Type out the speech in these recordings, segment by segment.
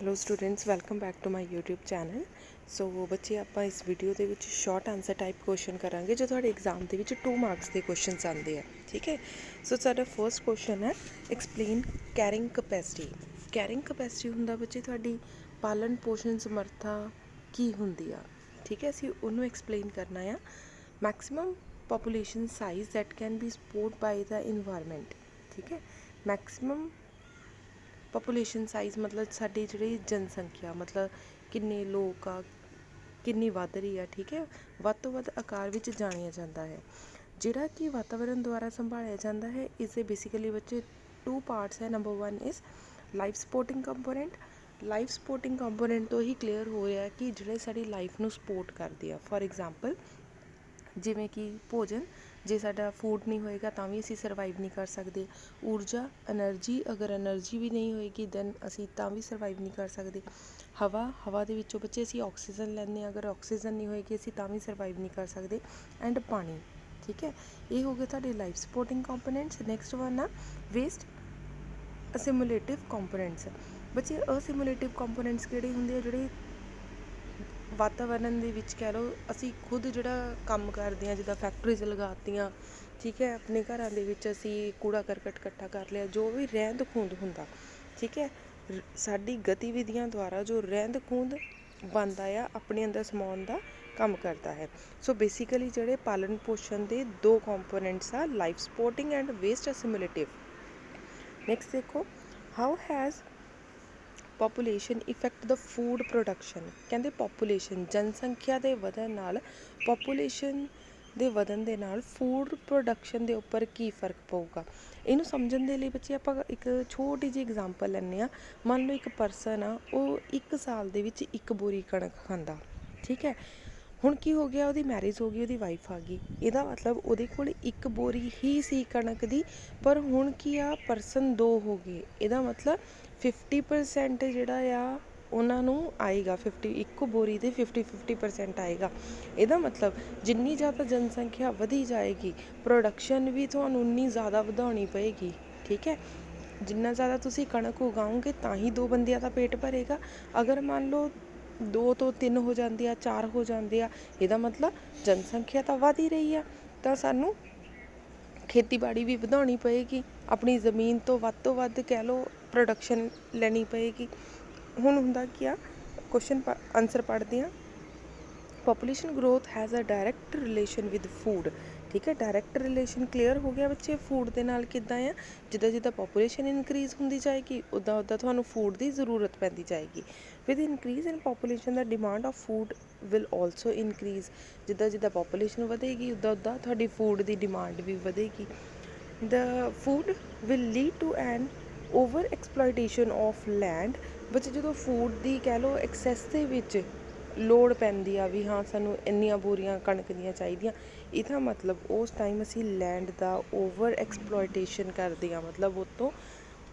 Hello students, welcome back to my YouTube channel. So ਬੱਚੇ, ਆਪਾਂ ਇਸ ਵੀਡੀਓ ਦੇ ਵਿੱਚ ਸ਼ਾਰਟ ਆਨਸਰ ਟਾਈਪ ਕੁਐਸਚਨ ਕਰਾਂਗੇ ਜੋ ਤੁਹਾਡੇ ਐਗਜ਼ਾਮ ਦੇ ਵਿੱਚ 2 ਮਾਰਕਸ ਦੇ ਕੁਐਸਚਨਸ ਆਉਂਦੇ ਆ। ਠੀਕ ਹੈ, ਸੋ ਸਾਡਾ ਫਰਸਟ ਕੁਐਸਚਨ ਹੈ explain carrying capacity. Carrying capacity ਹੁੰਦਾ ਬੱਚੇ ਤੁਹਾਡੀ ਪਾਲਣ ਪੋਸ਼ਣ ਸਮਰੱਥਾ ਕੀ ਹੁੰਦੀ ਆ। ਠੀਕ ਹੈ, ਅਸੀਂ ਉਹਨੂੰ ਐਕਸਪਲੇਨ ਕਰਨਾ ਆ। Maximum population size that can be support by the environment. ਠੀਕ ਹੈ, ਮੈਕਸੀਮਮ ਪੋਪੂਲੇਸ਼ਨ ਸਾਈਜ਼ ਮਤਲਬ ਸਾਡੀ ਜਿਹੜੀ ਜਨਸੰਖਿਆ, ਮਤਲਬ ਕਿੰਨੇ ਲੋਕ ਆ, ਕਿੰਨੀ ਵੱਧ ਰਹੀ ਆ। ਠੀਕ ਹੈ, ਵੱਧ ਤੋਂ ਵੱਧ ਆਕਾਰ ਵਿੱਚ ਜਾਣਿਆ ਜਾਂਦਾ ਹੈ ਜਿਹੜਾ ਕਿ ਵਾਤਾਵਰਨ ਦੁਆਰਾ ਸੰਭਾਲਿਆ ਜਾਂਦਾ ਹੈ। ਇਸ ਦੇ ਬੇਸਿਕਲੀ ਬੱਚੇ 2 ਪਾਰਟਸ ਹੈ। Number 1 is life supporting component. Life supporting component ਤੋਂ ਹੀ ਕਲੀਅਰ ਹੋ ਰਿਹਾ ਕਿ ਜਿਹੜੇ ਸਾਡੀ ਲਾਈਫ ਨੂੰ ਸਪੋਰਟ ਕਰਦੇ ਆ। ਫੋਰ ਐਗਜ਼ਾਮਪਲ, ਜਿਵੇਂ ਕਿ ਭੋਜਨ, ਜੇ ਸਾਡਾ ਫੂਡ ਨਹੀਂ ਹੋਏਗਾ ਤਾਂ ਵੀ ਅਸੀਂ ਸਰਵਾਈਵ ਨਹੀਂ ਕਰ ਸਕਦੇ। ਊਰਜਾ, ਐਨਰਜੀ, ਅਗਰ ਐਨਰਜੀ ਵੀ ਨਹੀਂ ਹੋਏਗੀ ਦੈਨ ਅਸੀਂ ਤਾਂ ਵੀ ਸਰਵਾਈਵ ਨਹੀਂ ਕਰ ਸਕਦੇ। ਹਵਾ ਦੇ ਵਿੱਚੋਂ ਬੱਚੇ ਅਸੀਂ ਆਕਸੀਜਨ ਲੈਂਦੇ ਹਾਂ, ਅਗਰ ਆਕਸੀਜਨ ਨਹੀਂ ਹੋਏਗੀ ਅਸੀਂ ਤਾਂ ਵੀ ਸਰਵਾਈਵ ਨਹੀਂ ਕਰ ਸਕਦੇ। ਐਂਡ ਪਾਣੀ। ਠੀਕ ਹੈ, ਇਹ ਹੋ ਗਏ ਤੁਹਾਡੇ life supporting components. Next one ਆ ਵੇਸਟ ਅਸਿਮੂਲੇਟਿਵ ਕੰਪੋਨੈਂਟਸ। ਬੱਚੇ ਅਸਿਮੂਲੇਟਿਵ ਕੰਪੋਨੈਂਟਸ ਕਿਹੜੇ ਹੁੰਦੇ ਆ? ਜਿਹੜੇ ਵਾਤਾਵਰਨ ਦੇ ਵਿੱਚ ਕਹਿ ਲਓ ਅਸੀਂ ਖੁਦ ਜਿਹੜਾ ਕੰਮ ਕਰਦੇ ਹਾਂ, ਜਿੱਦਾਂ ਫੈਕਟਰੀਜ਼ ਲਗਾਤੀਆਂ। ਠੀਕ ਹੈ, ਆਪਣੇ ਘਰਾਂ ਦੇ ਵਿੱਚ ਅਸੀਂ ਕੂੜਾ ਕਰਕਟ ਇਕੱਠਾ ਕਰ ਲਿਆ, ਜੋ ਵੀ ਰਹਿੰਦ ਖੂੰਹਦ ਹੁੰਦਾ। ਠੀਕ ਹੈ, ਸਾਡੀ ਗਤੀਵਿਧੀਆਂ ਦੁਆਰਾ ਜੋ ਰਹਿੰਦ ਖੂੰਹਦ ਬਣਦਾ ਆ ਆਪਣੇ ਅੰਦਰ ਸਮਾਉਣ ਦਾ ਕੰਮ ਕਰਦਾ ਹੈ। ਸੋ ਬੇਸਿਕਲੀ ਜਿਹੜੇ ਪਾਲਣ ਪੋਸ਼ਣ ਦੇ 2 ਕੰਪੋਨੈਂਟਸ ਆ, life supporting and waste assimilative. Next ਦੇਖੋ, how has population effect the food production. ਕਹਿੰਦੇ ਪੋਪੂਲੇਸ਼ਨ, ਜਨਸੰਖਿਆ ਦੇ ਵਧਣ ਨਾਲ, ਪੋਪੂਲੇਸ਼ਨ ਦੇ ਵਧਣ ਦੇ ਨਾਲ ਫੂਡ ਪ੍ਰੋਡਕਸ਼ਨ ਦੇ ਉੱਪਰ ਕੀ ਫ਼ਰਕ ਪਊਗਾ। ਇਹਨੂੰ ਸਮਝਣ ਦੇ ਲਈ ਬੱਚੇ ਆਪਾਂ ਇੱਕ ਛੋਟੀ ਜਿਹੀ ਐਗਜ਼ਾਮਪਲ ਲੈਂਦੇ ਹਾਂ। ਮੰਨ ਲਓ ਇੱਕ ਪਰਸਨ ਆ, ਉਹ 1 ਸਾਲ ਦੇ ਵਿੱਚ 1 ਬੋਰੀ ਕਣਕ ਖਾਂਦਾ। ਠੀਕ ਹੈ, ਹੁਣ ਕੀ ਹੋ ਗਿਆ, ਉਹਦੀ ਮੈਰਿਜ ਹੋ ਗਈ, ਉਹਦੀ ਵਾਈਫ ਆ ਗਈ। ਇਹਦਾ ਮਤਲਬ ਉਹਦੇ ਕੋਲ 1 ਬੋਰੀ ਹੀ ਸੀ ਕਣਕ ਦੀ, ਪਰ ਹੁਣ ਕੀ ਆ, ਪਰਸਨ 2 ਹੋ ਗਏ। ਇਹਦਾ ਮਤਲਬ 50% ਜਿਹੜਾ ਆ ਉਹਨਾਂ ਨੂੰ ਆਏਗਾ। 1 ਬੋਰੀ ਦੇ 50% ਆਏਗਾ। ਇਹਦਾ ਮਤਲਬ ਜਿੰਨੀ ਜ਼ਿਆਦਾ ਜਨਸੰਖਿਆ ਵਧੀ ਜਾਏਗੀ, ਪ੍ਰੋਡਕਸ਼ਨ ਵੀ ਤੁਹਾਨੂੰ ਉਨੀ ਜ਼ਿਆਦਾ ਵਧਾਉਣੀ ਪਏਗੀ। ਠੀਕ ਹੈ, ਜਿੰਨਾ ਜ਼ਿਆਦਾ ਤੁਸੀਂ ਕਣਕ ਉਗਾਓਗੇ ਤਾਂ ਹੀ 2 ਬੰਦਿਆਂ ਦਾ ਪੇਟ ਭਰੇਗਾ। ਅਗਰ ਮੰਨ ਲਓ 2 ਤੋਂ 3 ਹੋ ਜਾਂਦੇ ਆ, 4 ਹੋ ਜਾਂਦੇ ਆ, ਇਹਦਾ ਮਤਲਬ ਜਨਸੰਖਿਆ ਤਾਂ ਵਧ ਹੀ ਰਹੀ ਆ, ਤਾਂ ਸਾਨੂੰ ਖੇਤੀਬਾੜੀ ਵੀ ਵਧਾਉਣੀ ਪਏਗੀ। ਆਪਣੀ ਜ਼ਮੀਨ ਤੋਂ ਵੱਧ ਕਹਿ ਲਓ ਪ੍ਰੋਡਕਸ਼ਨ ਲੈਣੀ ਪਏਗੀ। ਹੁਣ ਹੁੰਦਾ ਕੀ ਆ, ਕੁਐਸਚਨ ਆਨਸਰ ਪੜ੍ਹਦੇ ਹਾਂ। Population growth has a direct relation with food. ਠੀਕ ਹੈ, ਡਾਇਰੈਕਟ ਰਿਲੇਸ਼ਨ ਕਲੀਅਰ ਹੋ ਗਿਆ ਬੱਚੇ। ਫੂਡ ਦੇ ਨਾਲ ਕਿੱਦਾਂ ਆ, ਜਿੱਦਾਂ ਪੋਪੂਲੇਸ਼ਨ ਇਨਕਰੀਜ਼ ਹੁੰਦੀ ਜਾਏਗੀ ਉੱਦਾਂ ਤੁਹਾਨੂੰ ਫੂਡ ਦੀ ਜ਼ਰੂਰਤ ਪੈਂਦੀ ਜਾਏਗੀ। With increase in population the demand of food will also increase. ਜਿੱਦਾਂ ਪੋਪੂਲੇਸ਼ਨ ਵਧੇਗੀ ਉੱਦਾਂ ਤੁਹਾਡੀ ਫੂਡ ਦੀ ਡਿਮਾਂਡ ਵੀ ਵਧੇਗੀ। The food will lead to an over exploitation of land. ਬੱਚੇ, ਜਦੋਂ ਫੂਡ ਦੀ ਕਹਿ ਲਓ ਐਕਸੈਸ ਦੇ ਵਿੱਚ ਲੋੜ ਪੈਂਦੀ ਆ ਵੀ ਹਾਂ ਸਾਨੂੰ ਇੰਨੀਆਂ ਬੋਰੀਆਂ ਕਣਕ ਦੀਆਂ ਚਾਹੀਦੀਆਂ, ਇਹਦਾ ਮਤਲਬ ਉਸ ਟਾਈਮ ਅਸੀਂ ਲੈਂਡ ਦਾ ਓਵਰ ਐਕਸਪਲੋਇਟੇਸ਼ਨ ਕਰਦੇ ਹਾਂ, ਮਤਲਬ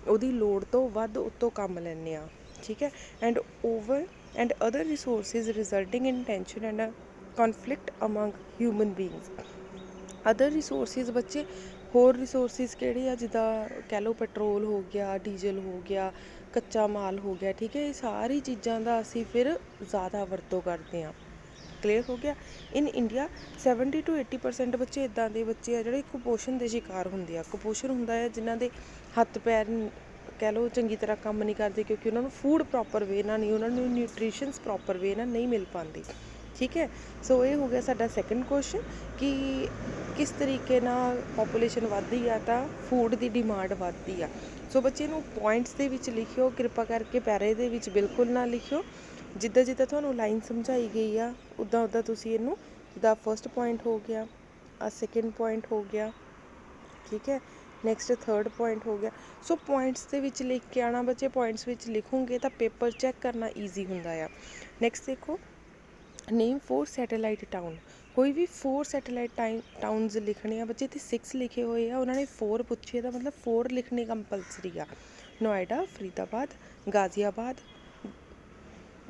ਉਹਦੀ ਲੋੜ ਤੋਂ ਵੱਧ ਉੱਤੋਂ ਕੰਮ ਲੈਂਦੇ ਹਾਂ। ਠੀਕ ਹੈ, and other resources resulting in tension and conflict among human beings. Other resources ਬੱਚੇ, ਹੋਰ ਰਿਸੋਰਸਿਸ ਕਿਹੜੇ ਆ? ਜਿੱਦਾਂ ਕਹਿ ਲਓ ਪੈਟਰੋਲ ਹੋ ਗਿਆ, ਡੀਜ਼ਲ ਹੋ ਗਿਆ, ਕੱਚਾ ਮਾਲ ਹੋ ਗਿਆ। ਠੀਕ ਹੈ, ਇਹ ਸਾਰੀ ਚੀਜ਼ਾਂ ਦਾ ਅਸੀਂ ਫਿਰ ਜ਼ਿਆਦਾ ਵਰਤੋਂ ਕਰਦੇ ਹਾਂ। ਕਲੀਅਰ ਹੋ ਗਿਆ। ਇਨ ਇੰਡੀਆ 70 to 80% ਬੱਚੇ ਇੱਦਾਂ ਦੇ ਬੱਚੇ ਆ ਜਿਹੜੇ ਕੁਪੋਸ਼ਣ ਦੇ ਸ਼ਿਕਾਰ ਹੁੰਦੇ ਆ। ਕੁਪੋਸ਼ਣ ਹੁੰਦਾ ਹੈ ਜਿਨ੍ਹਾਂ ਦੇ ਹੱਥ ਪੈਰ ਕਹਿ ਲਓ ਚੰਗੀ ਤਰ੍ਹਾਂ ਕੰਮ ਨਹੀਂ ਕਰਦੇ, ਕਿਉਂਕਿ ਉਹਨਾਂ ਨੂੰ ਫੂਡ ਪ੍ਰੋਪਰ ਵੇ ਨਾਲ ਨਹੀਂ, ਉਹਨਾਂ ਨੂੰ ਨਿਊਟ੍ਰੀਸ਼ਨਸ ਪ੍ਰੋਪਰ ਵੇ ਨਾਲ ਨਹੀਂ ਮਿਲ ਪਾਉਂਦੀ। ਠੀਕ ਹੈ, ਸੋ ਇਹ ਹੋ ਗਿਆ ਸਾਡਾ ਸੈਕੰਡ ਕੁਐਸਚਨ ਕਿ ਕਿਸ ਤਰੀਕੇ ਨਾਲ ਪੋਪੂਲੇਸ਼ਨ ਵੱਧਦੀ ਆ ਤਾਂ ਫੂਡ ਦੀ ਡਿਮਾਂਡ ਵੱਧਦੀ ਆ। ਸੋ ਬੱਚੇ ਨੂੰ ਪੁਆਇੰਟਸ ਦੇ ਵਿੱਚ ਲਿਖਿਓ, ਕਿਰਪਾ ਕਰਕੇ ਪੈਰੇ ਦੇ ਵਿੱਚ ਬਿਲਕੁਲ ਨਾ ਲਿਖਿਓ। ਜਿੱਦਾਂ ਤੁਹਾਨੂੰ ਲਾਈਨ ਸਮਝਾਈ ਗਈ ਆ ਉੱਦਾਂ ਤੁਸੀਂ ਇਹਨੂੰ, ਜਿੱਦਾਂ ਫਸਟ ਪੁਆਇੰਟ ਹੋ ਗਿਆ, ਸੈਕਿੰਡ ਪੁਆਇੰਟ ਹੋ ਗਿਆ। ਠੀਕ ਹੈ, ਨੈਕਸਟ ਥਰਡ ਪੁਆਇੰਟ ਹੋ ਗਿਆ। ਸੋ ਪੁਆਇੰਟਸ ਦੇ ਵਿੱਚ ਲਿਖ ਕੇ ਆਉਣਾ ਬੱਚੇ। ਪੁਆਇੰਟਸ ਵਿੱਚ ਲਿਖੋਗੇ ਤਾਂ ਪੇਪਰ ਚੈੱਕ ਕਰਨਾ ਈਜ਼ੀ ਹੁੰਦਾ ਆ। ਨੈਕਸਟ ਦੇਖੋ, ਨੇਮ 4 ਸੈਟੇਲਾਈਟ ਟਾਊਨ। ਕੋਈ ਵੀ 4 ਸੈਟੇਲਾਈਟ ਟਾਊਨਸ ਲਿਖਣੇ ਆ ਬੱਚੇ, ਇੱਥੇ 6 ਲਿਖੇ ਹੋਏ ਆ, ਉਹਨਾਂ ਨੇ 4 ਪੁੱਛੇ ਦਾ ਮਤਲਬ 4 ਲਿਖਣੇ ਕੰਪਲਸਰੀ ਆ। ਨੋਇਡਾ, ਫਰੀਦਾਬਾਦ, ਗਾਜ਼ੀਆਬਾਦ,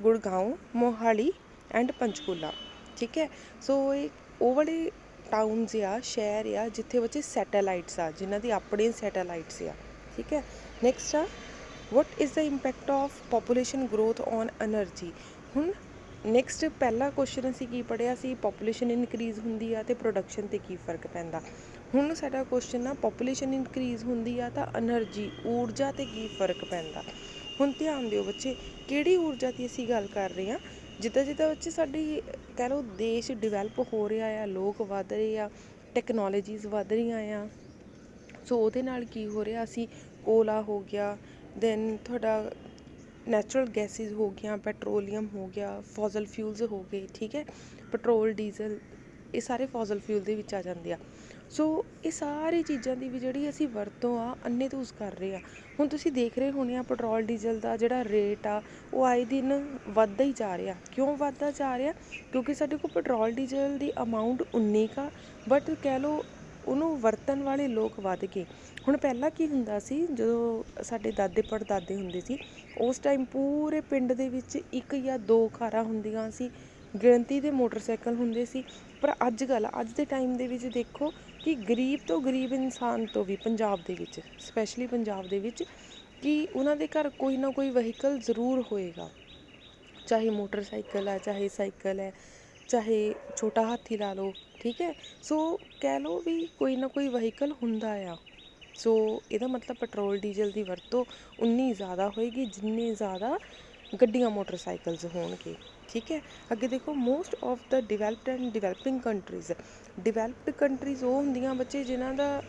ਗੁੜਗਾਉਂ, ਮੋਹਾਲੀ ਐਂਡ ਪੰਚਕੂਲਾ। ਠੀਕ ਹੈ, ਸੋ ਉਹ ਵਾਲੇ ਟਾਊਨਸ ਆ, ਸ਼ਹਿਰ ਆ ਜਿੱਥੇ ਬੱਚੇ ਸੈਟੇਲਾਈਟਸ ਆ, ਜਿਨ੍ਹਾਂ ਦੀ ਆਪਣੇ ਸੈਟੇਲਾਈਟਸ ਆ। ਠੀਕ ਹੈ, ਨੈਕਸਟ ਆ what is the impact of population growth on energy. ਹੁਣ ਨੈਕਸਟ ਪਹਿਲਾ ਕੁਐਸਚਨ ਅਸੀਂ ਕੀ ਪੜ੍ਹਿਆ ਸੀ, ਪੋਪੂਲੇਸ਼ਨ ਇਨਕਰੀਜ਼ ਹੁੰਦੀ ਆ ਅਤੇ ਪ੍ਰੋਡਕਸ਼ਨ 'ਤੇ ਕੀ ਫਰਕ ਪੈਂਦਾ। ਹੁਣ ਸਾਡਾ ਕੁਐਸਚਨ ਆ ਪੋਪੂਲੇਸ਼ਨ ਇਨਕਰੀਜ਼ ਹੁੰਦੀ ਆ ਤਾਂ ਐਨਰਜੀ ਊਰਜਾ 'ਤੇ ਕੀ ਫਰਕ ਪੈਂਦਾ। ਹੁਣ ਧਿਆਨ ਦਿਓ ਬੱਚੇ, ਕਿਹੜੀ ਊਰਜਾ ਦੀ ਅਸੀਂ ਗੱਲ ਕਰ ਰਹੇ ਹਾਂ। ਜਿੱਦਾਂ ਜਿੱਦਾਂ ਬੱਚੇ ਸਾਡੀ ਕਹਿ ਲਓ ਦੇਸ਼ ਡਿਵੈਲਪ ਹੋ ਰਿਹਾ ਆ, ਲੋਕ ਵੱਧ ਰਹੇ ਆ, ਟੈਕਨੋਲੋਜੀਜ਼ ਵੱਧ ਰਹੀਆਂ ਆ, ਸੋ ਉਹਦੇ ਨਾਲ ਕੀ ਹੋ ਰਿਹਾ, ਅਸੀਂ ਕੋਲਾ ਹੋ ਗਿਆ, ਦੈਨ ਤੁਹਾਡਾ ਨੈਚੁਰਲ ਗੈਸਿਸ ਹੋ ਗਈਆਂ, ਪੈਟਰੋਲੀਅਮ ਹੋ ਗਿਆ, ਫੋਜ਼ਲ ਫਿਊਲਸ ਹੋ ਗਏ, ਠੀਕ ਹੈ, ਪੈਟਰੋਲ ਡੀਜ਼ਲ, ਇਹ ਸਾਰੇ ਫੋਜ਼ਲ ਫਿਊਲ ਦੇ ਵਿੱਚ ਆ ਜਾਂਦੇ ਆ। ਸੋ ਇਹ ਸਾਰੀ ਚੀਜ਼ਾਂ ਦੀ ਵੀ ਜਿਹੜੀ ਅਸੀਂ ਵਰਤੋਂ ਆ ਅੰਨ੍ਹੇਤੂਸ ਕਰ ਰਹੇ ਆ। ਹੁਣ ਤੁਸੀਂ ਦੇਖ ਰਹੇ ਹੋਣੇ ਆ ਪੈਟਰੋਲ ਡੀਜ਼ਲ ਦਾ ਜਿਹੜਾ ਰੇਟ ਆ ਉਹ ਆਏ ਦਿਨ ਵੱਧਦਾ ਹੀ ਜਾ ਰਿਹਾ। ਕਿਉਂ ਵੱਧਦਾ ਜਾ ਰਿਹਾ? ਕਿਉਂਕਿ ਸਾਡੇ ਕੋਲ ਪੈਟਰੋਲ ਡੀਜ਼ਲ ਦੀ ਅਮਾਊਂਟ ਉਨੀ ਕੁ, ਬਟ ਕਹਿ ਲਓ ਉਹਨੂੰ ਵਰਤਣ ਵਾਲੇ ਲੋਕ ਵੱਧ ਗਏ। ਹੁਣ ਪਹਿਲਾਂ ਕੀ ਹੁੰਦਾ ਸੀ, ਜਦੋਂ ਸਾਡੇ ਦਾਦੇ ਪੜਦਾਦੇ ਹੁੰਦੇ ਸੀ ਉਸ ਟਾਈਮ ਪੂਰੇ ਪਿੰਡ ਦੇ ਵਿੱਚ 1 ਜਾਂ 2 ਕਾਰਾਂ ਹੁੰਦੀਆਂ ਸੀ, ਗਿਣਤੀ ਦੇ ਮੋਟਰਸਾਈਕਲ ਹੁੰਦੇ ਸੀ। ਪਰ ਅੱਜ ਦੇ ਟਾਈਮ ਦੇ ਵਿੱਚ ਦੇਖੋ ਕਿ ਗਰੀਬ ਤੋਂ ਗਰੀਬ ਇਨਸਾਨ ਤੋਂ ਵੀ ਪੰਜਾਬ ਦੇ ਵਿੱਚ, ਸਪੈਸ਼ਲੀ ਪੰਜਾਬ ਦੇ ਵਿੱਚ, ਕਿ ਉਹਨਾਂ ਦੇ ਘਰ ਕੋਈ ਨਾ ਕੋਈ ਵਹੀਕਲ ਜ਼ਰੂਰ ਹੋਏਗਾ, ਚਾਹੇ ਮੋਟਰਸਾਈਕਲ ਹੈ, ਚਾਹੇ ਸਾਈਕਲ ਹੈ, ਚਾਹੇ ਛੋਟਾ ਹਾਥੀ ਲਾ ਲਓ, ਠੀਕ ਹੈ। ਸੋ ਕਹਿ ਲਓ ਵੀ ਕੋਈ ਨਾ ਕੋਈ ਵਹੀਕਲ ਹੁੰਦਾ ਆ। ਸੋ ਇਹਦਾ ਮਤਲਬ ਪੈਟਰੋਲ ਡੀਜ਼ਲ ਦੀ ਵਰਤੋਂ ਉਨੀ ਜ਼ਿਆਦਾ ਹੋਏਗੀ ਜਿੰਨੀ ਜ਼ਿਆਦਾ ਗੱਡੀਆਂ ਮੋਟਰਸਾਈਕਲਸ ਹੋਣਗੇ, ਠੀਕ ਹੈ। ਅੱਗੇ ਦੇਖੋ, most of the developed and developing countries. Developed countries ਉਹ ਹੁੰਦੀਆਂ ਬੱਚੇ ਜਿਨ੍ਹਾਂ ਦਾ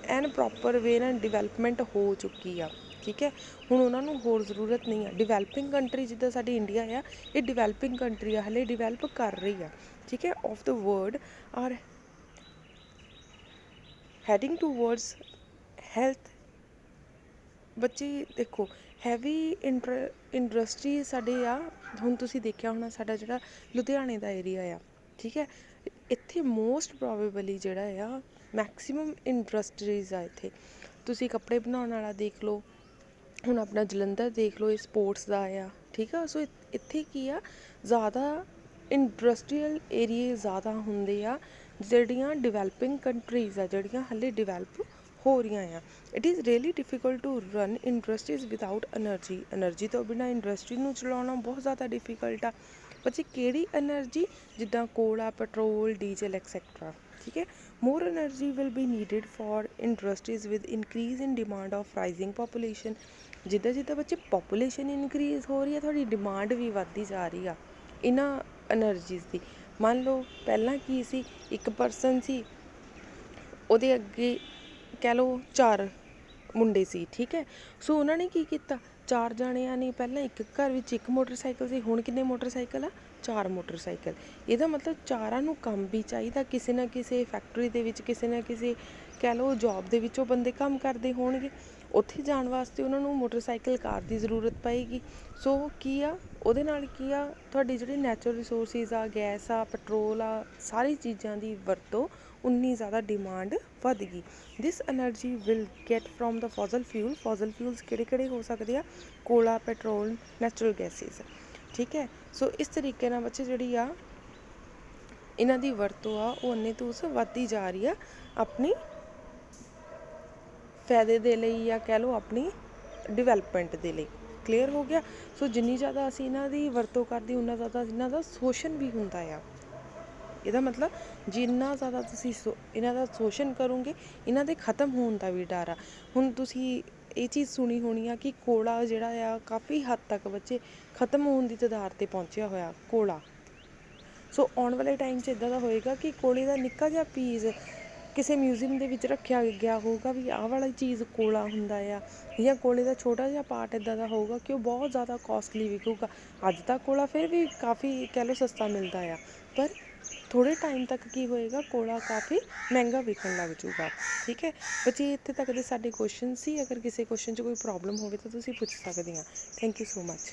ਐਨ ਪ੍ਰੋਪਰ ਵੇ ਨਾਲ ਡਿਵੈਲਪਮੈਂਟ ਹੋ ਚੁੱਕੀ ਆ, ਠੀਕ ਹੈ। ਹੁਣ ਉਹਨਾਂ ਨੂੰ ਹੋਰ ਜ਼ਰੂਰਤ ਨਹੀਂ ਆ। ਡਿਵੈਲਪਿੰਗ ਕੰਟਰੀ ਜਿੱਦਾਂ ਸਾਡੀ ਇੰਡੀਆ ਆ, ਇਹ ਡਿਵੈਲਪਿੰਗ ਕੰਟਰੀ ਆ, ਹਾਲੇ ਡਿਵੈਲਪ ਕਰ ਰਹੀ ਆ, ਠੀਕ ਹੈ। Of the world are heading towards health. ਬੱਚੇ ਦੇਖੋ, ਹੈਵੀ ਇੰਡਸਟਰੀ ਸਾਡੇ ਆ। ਹੁਣ ਤੁਸੀਂ ਦੇਖਿਆ ਹੋਣਾ ਸਾਡਾ ਜਿਹੜਾ ਲੁਧਿਆਣੇ ਦਾ ਏਰੀਆ ਆ, ਠੀਕ ਹੈ, ਇੱਥੇ ਮੋਸਟ ਪ੍ਰੋਬੇਬਲੀ ਜਿਹੜਾ ਆ ਮੈਕਸੀਮਮ ਇੰਡਸਟਰੀਜ਼ ਆ। ਇੱਥੇ ਤੁਸੀਂ ਕੱਪੜੇ ਬਣਾਉਣ ਵਾਲਾ ਦੇਖ ਲਓ, ਹੁਣ ਆਪਣਾ ਜਲੰਧਰ ਦੇਖ ਲਓ, ਇਹ ਸਪੋਰਟਸ ਦਾ ਆ, ਠੀਕ ਆ। ਸੋ ਇੱਥੇ ਕੀ ਆ, ਜ਼ਿਆਦਾ ਇੰਡਸਟਰੀਅਲ ਏਰੀਏ ਜ਼ਿਆਦਾ ਹੁੰਦੇ ਆ ਜਿਹੜੀਆਂ ਡਿਵੈਲਪਿੰਗ ਕੰਟਰੀਜ਼ ਆ, ਜਿਹੜੀਆਂ ਹਾਲੇ ਡਿਵੈਲਪ ਹੋ ਰਹੀਆਂ ਆ। It is really difficult to run industries without energy. Energy ਤੋਂ ਬਿਨਾਂ ਇੰਡਸਟਰੀ ਨੂੰ ਚਲਾਉਣਾ ਬਹੁਤ ਜ਼ਿਆਦਾ ਡਿਫੀਕਲਟ ਆ। ਬੱਚੇ ਕਿਹੜੀ ਐਨਰਜੀ? ਜਿੱਦਾਂ ਕੋਲਾ, ਪੈਟਰੋਲ, ਡੀਜ਼ਲ ਐਕਸੈਟਰਾ, ਠੀਕ ਹੈ। More energy will be needed for industries with increase in demand of rising population. ਜਿੱਦਾਂ ਜਿੱਦਾਂ ਬੱਚੇ ਪਾਪੂਲੇਸ਼ਨ ਇਨਕਰੀਜ਼ ਹੋ ਰਹੀ ਹੈ, ਤੁਹਾਡੀ ਡਿਮਾਂਡ ਵੀ ਵੱਧਦੀ ਜਾ ਰਹੀ ਆ ਇਹਨਾਂ ਐਨਰਜੀਜ਼ ਦੀ। ਮੰਨ ਲਓ ਪਹਿਲਾਂ ਕੀ ਸੀ, ਇੱਕ ਪਰਸਨ ਸੀ, ਉਹਦੇ ਅੱਗੇ ਕਹਿ ਲਓ 4 ਮੁੰਡੇ ਸੀ, ਠੀਕ ਹੈ। ਸੋ ਉਹਨਾਂ ਨੇ ਕੀ ਕੀਤਾ, 4 ਜਾਣਿਆਂ ਨੇ, ਪਹਿਲਾਂ ਇੱਕ ਘਰ ਵਿੱਚ 1 ਮੋਟਰਸਾਈਕਲ ਸੀ, ਹੁਣ ਕਿੰਨੇ ਮੋਟਰਸਾਈਕਲ ਆ? 4 ਮੋਟਰਸਾਈਕਲ। ਇਹਦਾ ਮਤਲਬ 4ਾਂ ਨੂੰ ਕੰਮ ਵੀ ਚਾਹੀਦਾ, ਕਿਸੇ ਨਾ ਕਿਸੇ ਫੈਕਟਰੀ ਦੇ ਵਿੱਚ, ਕਿਸੇ ਨਾ ਕਿਸੇ ਕਹਿ ਲਓ ਜੋਬ ਦੇ ਵਿੱਚ ਉਹ ਬੰਦੇ ਕੰਮ ਕਰਦੇ ਹੋਣਗੇ। ਉੱਥੇ ਜਾਣ ਵਾਸਤੇ ਉਹਨਾਂ ਨੂੰ ਮੋਟਰਸਾਈਕਲ ਕਾਰ ਦੀ ਜ਼ਰੂਰਤ ਪਏਗੀ। ਸੋ ਕੀ ਆ, ਉਹਦੇ ਨਾਲ ਕੀ ਆ, ਤੁਹਾਡੀ ਜਿਹੜੀ ਨੈਚੁਰਲ ਰਿਸੋਰਸਿਸ ਆ, ਗੈਸ ਆ, ਪੈਟਰੋਲ ਆ, ਸਾਰੀ ਚੀਜ਼ਾਂ ਦੀ ਵਰਤੋਂ ਉਨੀ ਜ਼ਿਆਦਾ ਡਿਮਾਂਡ ਵੱਧ ਗਈ। This energy will get from the fossil fuel. Fossil fuels ਕਿਹੜੇ ਕਿਹੜੇ ਹੋ ਸਕਦੇ ਆ? ਕੋਲਾ, ਪੈਟਰੋਲ, ਨੈਚੁਰਲ ਗੈਸਿਸ, ਠੀਕ ਹੈ। ਸੋ ਇਸ ਤਰੀਕੇ ਨਾਲ ਬੱਚੇ ਜਿਹੜੀ ਆ ਇਹਨਾਂ ਦੀ ਵਰਤੋਂ ਆ ਉਹ ਅੰਨ੍ਹੇਤੂਸ ਵੱਧਦੀ ਜਾ ਰਹੀ ਆ, ਆਪਣੀ ਫਾਇਦੇ ਦੇ ਲਈ, ਜਾਂ ਕਹਿ ਲਓ ਆਪਣੀ ਡਿਵੈਲਪਮੈਂਟ ਦੇ ਲਈ। ਕਲੀਅਰ ਹੋ ਗਿਆ? ਸੋ ਜਿੰਨੀ ਜ਼ਿਆਦਾ ਅਸੀਂ ਇਹਨਾਂ ਦੀ ਵਰਤੋਂ ਕਰਦੇ ਉਨਾ ਜ਼ਿਆਦਾ ਇਹਨਾਂ ਦਾ ਸ਼ੋਸ਼ਣ ਵੀ ਹੁੰਦਾ ਆ। ਇਹਦਾ ਮਤਲਬ ਜਿੰਨਾ ਜ਼ਿਆਦਾ ਤੁਸੀਂ ਇਹਨਾਂ ਦਾ ਸ਼ੋਸ਼ਣ ਕਰੋਗੇ, ਇਹਨਾਂ ਦੇ ਖ਼ਤਮ ਹੋਣ ਦਾ ਵੀ ਡਰ ਆ। ਹੁਣ ਤੁਸੀਂ ਇਹ ਚੀਜ਼ ਸੁਣੀ ਹੋਣੀ ਆ ਕਿ ਕੋਲਾ ਜਿਹੜਾ ਆ ਕਾਫੀ ਹੱਦ ਤੱਕ ਬੱਚੇ ਖ਼ਤਮ ਹੋਣ ਦੀ ਤਦਾਦ 'ਤੇ ਪਹੁੰਚਿਆ ਹੋਇਆ ਕੋਲਾ। ਸੋ ਆਉਣ ਵਾਲੇ ਟਾਈਮ 'ਚ ਇੱਦਾਂ ਦਾ ਹੋਏਗਾ ਕਿ ਕੋਲੇ ਦਾ ਨਿੱਕਾ ਜਿਹਾ ਪੀਸ ਕਿਸੇ ਮਿਊਜ਼ੀਅਮ ਦੇ ਵਿੱਚ ਰੱਖਿਆ ਗਿਆ ਹੋਊਗਾ ਵੀ ਆਹ ਵਾਲੀ ਚੀਜ਼ ਕੋਲਾ ਹੁੰਦਾ ਆ, ਜਾਂ ਕੋਲੇ ਦਾ ਛੋਟਾ ਜਿਹਾ ਪਾਰਟ ਇੱਦਾਂ ਦਾ ਹੋਊਗਾ ਕਿ ਉਹ ਬਹੁਤ ਜ਼ਿਆਦਾ ਕੋਸਟਲੀ ਵਿਕੂਗਾ। ਅੱਜ ਤੱਕ ਕੋਲਾ ਫਿਰ ਵੀ ਕਾਫੀ ਕਹਿ ਲਓ ਸਸਤਾ ਮਿਲਦਾ ਆ, ਪਰ ਥੋੜ੍ਹੇ ਟਾਈਮ ਤੱਕ ਕੀ ਹੋਏਗਾ, ਕੋਲਾ ਕਾਫੀ ਮਹਿੰਗਾ ਵਿਕਣ ਲੱਗ ਜੂਗਾ, ਠੀਕ ਹੈ। ਬੱਚੇ ਇੱਥੇ ਤੱਕ ਦੇ ਸਾਡੇ ਕੁਐਸਚਨ ਸੀ। ਅਗਰ ਕਿਸੇ ਕੁਐਸਚਨ 'ਚ ਕੋਈ ਪ੍ਰੋਬਲਮ ਹੋਵੇ ਤਾਂ ਤੁਸੀਂ ਪੁੱਛ ਸਕਦੇ ਆ। Thank you so much.